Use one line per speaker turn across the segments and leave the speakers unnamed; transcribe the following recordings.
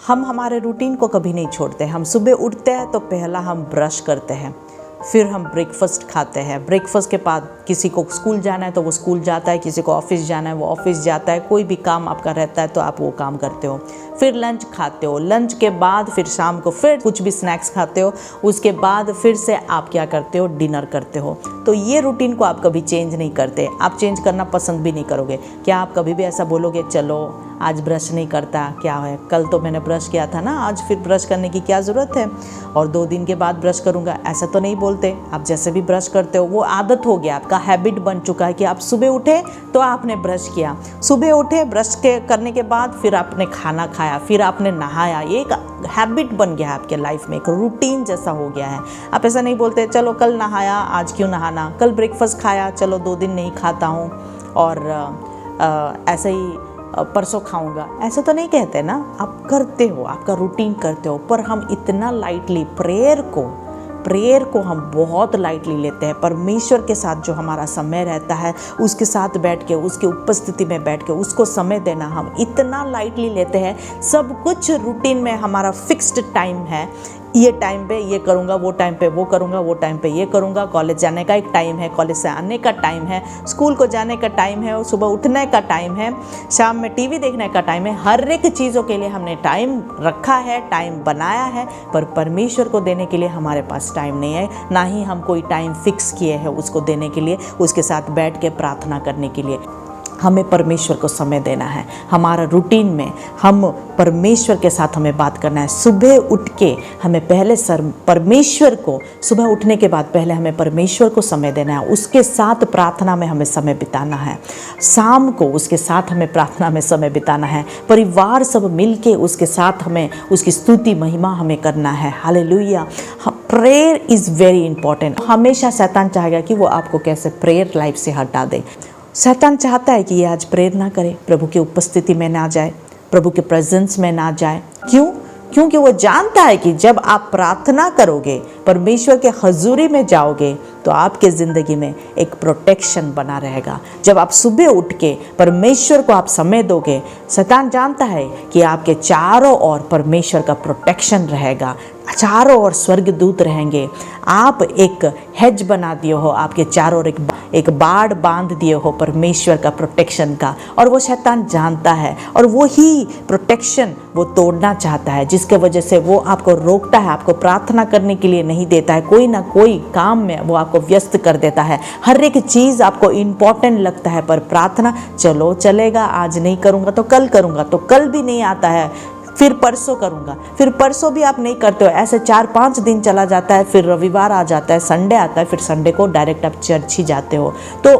हम हमारे रूटीन को कभी नहीं छोड़ते। हम सुबह उठते हैं तो पहला हम ब्रश करते हैं, फिर हम ब्रेकफास्ट खाते हैं। ब्रेकफास्ट के बाद किसी को स्कूल जाना है तो वो स्कूल जाता है, किसी को ऑफिस जाना है वो ऑफिस जाता है, कोई भी काम आपका रहता है तो आप वो काम करते हो। फिर लंच खाते हो, लंच के बाद फिर शाम को फिर कुछ भी स्नैक्स खाते हो, उसके बाद फिर से आप क्या करते हो, डिनर करते हो। तो ये रूटीन को आप कभी चेंज नहीं करते, आप चेंज करना पसंद भी नहीं करोगे। क्या आप कभी भी ऐसा बोलोगे चलो आज ब्रश नहीं करता, क्या है कल तो मैंने ब्रश किया था ना, आज फिर ब्रश करने की क्या ज़रूरत है और 2 दिन के बाद ब्रश करूँगा, ऐसा तो नहीं बोलते। आप जैसे भी ब्रश करते हो वो आदत हो गया, आपका हैबिट बन चुका है कि आप सुबह उठे तो आपने ब्रश किया, सुबह उठे ब्रश करने के बाद फिर आपने खाना खाया, फिर आपने नहाया। ये एक हैबिट बन गया है आपके लाइफ में, एक रूटीन जैसा हो गया है। आप ऐसा नहीं बोलते चलो कल नहाया आज क्यों नहाना, कल ब्रेकफास्ट खाया चलो 2 दिन नहीं खाता हूँ और ऐसे ही परसों खाऊंगा, ऐसा तो नहीं कहते ना। आप करते हो, आपका रूटीन करते हो, पर हम इतना लाइटली प्रेयर को हम बहुत लाइटली लेते हैं। परमेश्वर के साथ जो हमारा समय रहता है, उसके साथ बैठ के, उसकी उपस्थिति में बैठ के उसको समय देना हम इतना लाइटली लेते हैं। सब कुछ रूटीन में हमारा फिक्स्ड टाइम है, ये टाइम पे ये करूँगा, वो टाइम पे वो करूँगा, वो टाइम पे ये करूँगा। कॉलेज जाने का एक टाइम है, कॉलेज से आने का टाइम है, स्कूल को जाने का टाइम है, और सुबह उठने का टाइम है, शाम में टीवी देखने का टाइम है। हर एक चीज़ों के लिए हमने टाइम रखा है, टाइम बनाया है, पर परमेश्वर को देने के लिए हमारे पास टाइम नहीं है। ना ही हम कोई टाइम फिक्स किए हैं उसको देने के लिए, उसके साथ बैठ के प्रार्थना करने के लिए। हमें परमेश्वर को समय देना है। हमारा रूटीन में हम परमेश्वर के साथ हमें बात करना है। सुबह उठ के हमें पहले परमेश्वर को, सुबह उठने के बाद पहले हमें परमेश्वर को समय देना है, उसके साथ प्रार्थना में हमें समय बिताना है। शाम को उसके साथ हमें प्रार्थना में समय बिताना है। परिवार सब मिल के उसके साथ हमें उसकी स्तुति महिमा हमें करना है। Hallelujah. Prayer is very important. हमेशा शैतान चाहेगा कि वो आपको कैसे प्रेयर लाइफ से हटा दे। शैतान चाहता है कि ये आज प्रेयर ना करे, प्रभु की उपस्थिति में ना जाए, प्रभु के प्रेजेंस में ना जाए। क्यों? क्योंकि वो जानता है कि जब आप प्रार्थना करोगे, परमेश्वर के हजूरी में जाओगे, तो आपके ज़िंदगी में एक प्रोटेक्शन बना रहेगा। जब आप सुबह उठ के परमेश्वर को आप समय दोगे, शैतान जानता है कि आपके चारों ओर परमेश्वर का प्रोटेक्शन रहेगा, चारों ओर स्वर्गदूत रहेंगे। आप एक हेज बना दिए हो, आपके चारों ओर एक बाड़ बांध दिए हो परमेश्वर का प्रोटेक्शन का, और वो शैतान जानता है, और वो ही प्रोटेक्शन वो तोड़ना चाहता है, जिसके वजह से वो आपको रोकता है, आपको प्रार्थना करने के लिए नहीं देता है। कोई ना कोई काम में वो आपको व्यस्त कर देता है। हर एक चीज़ आपको इम्पॉर्टेंट लगता है, पर प्रार्थना चलो चलेगा, आज नहीं करूँगा तो कल करूँगा, तो कल भी नहीं आता है, फिर परसों करूँगा, फिर परसों भी आप नहीं करते हो। ऐसे 4-5 दिन चला जाता है, फिर रविवार आ जाता है, संडे आता है, फिर संडे को डायरेक्ट आप चर्च ही जाते हो। तो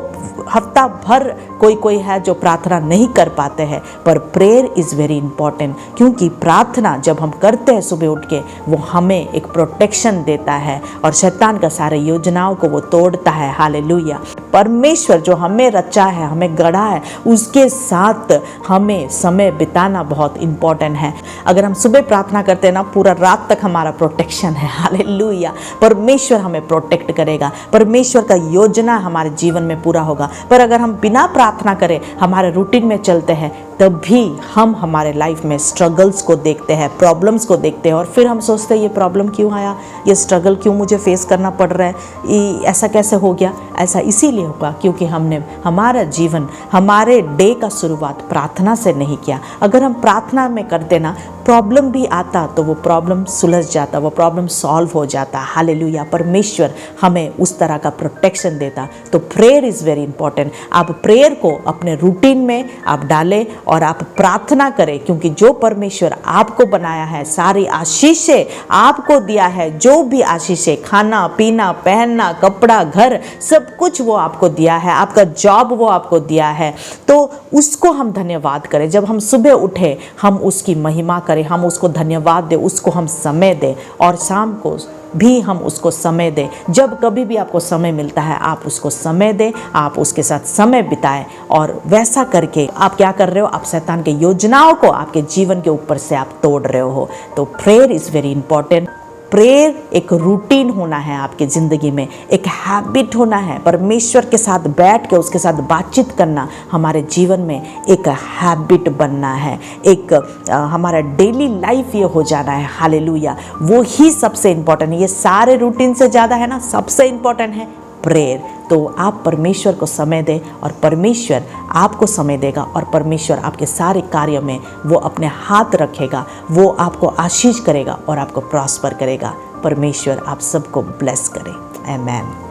हफ्ता भर कोई है जो प्रार्थना नहीं कर पाते हैं। पर प्रेयर इज़ वेरी इंपॉर्टेंट, क्योंकि प्रार्थना जब हम करते हैं सुबह उठ के, वो हमें एक प्रोटेक्शन देता है और शैतान का सारे योजनाओं को वो तोड़ता है। हालेलुया। परमेश्वर जो हमें रचा है, हमें गढ़ा है, उसके साथ हमें समय बिताना बहुत इंपॉर्टेंट है। अगर हम सुबह प्रार्थना करते हैं ना, पूरा रात तक हमारा प्रोटेक्शन है। हालेलुया। परमेश्वर हमें प्रोटेक्ट करेगा, परमेश्वर का योजना हमारे जीवन में पूरा होगा। पर अगर हम बिना प्रार्थना करें, हमारे रूटीन में चलते हैं, तब भी हम हमारे लाइफ में स्ट्रगल्स को देखते हैं, प्रॉब्लम्स को देखते हैं, और फिर हम सोचते हैं ये प्रॉब्लम क्यों आया, ये स्ट्रगल क्यों मुझे फेस करना पड़ रहा है, ऐसा कैसे हो गया। ऐसा इसीलिए होगा क्योंकि हमने हमारा जीवन, हमारे डे का शुरुआत प्रार्थना से नहीं किया। अगर हम प्रार्थना में करते ना, प्रॉब्लम भी आता तो वो प्रॉब्लम सुलझ जाता, वो प्रॉब्लम सॉल्व हो जाता। हालेलुया। परमेश्वर हमें उस तरह का प्रोटेक्शन देता। तो प्रेयर इज़ वेरी इंपॉर्टेंट। आप प्रेयर को अपने रूटीन में आप डालें और आप प्रार्थना करें, क्योंकि जो परमेश्वर आपको बनाया है, सारी आशीषें आपको दिया है, जो भी आशीषें, खाना पीना, पहनना, कपड़ा, घर, सब कुछ वो आपको दिया है, आपका जॉब वो आपको दिया है, तो उसको हम धन्यवाद करें। जब हम सुबह उठे, हम उसकी महिमा करें, हम उसको धन्यवाद दें, उसको हम समय दें, और शाम को भी हम उसको समय दें। जब कभी भी आपको समय मिलता है, आप उसको समय दें, आप उसके साथ समय बिताएं, और वैसा करके आप क्या कर रहे हो, आप शैतान के योजनाओं को आपके जीवन के ऊपर से आप तोड़ रहे हो। तो prayer is very important. Prayer एक रूटीन होना है आपकी ज़िंदगी में, एक हैबिट होना है। परमेश्वर के साथ बैठ के उसके साथ बातचीत करना हमारे जीवन में एक हैबिट बनना है, एक हमारा डेली लाइफ ये हो जाना है। हालेलुया, वो ही सबसे इम्पोर्टेंट है। ये सारे रूटीन से ज़्यादा है ना, सबसे इम्पोर्टेंट है प्रेयर। तो आप परमेश्वर को समय दें और परमेश्वर आपको समय देगा, और परमेश्वर आपके सारे कार्य में वो अपने हाथ रखेगा, वो आपको आशीष करेगा और आपको प्रॉस्पर करेगा। परमेश्वर आप सबको ब्लेस करे। आमेन।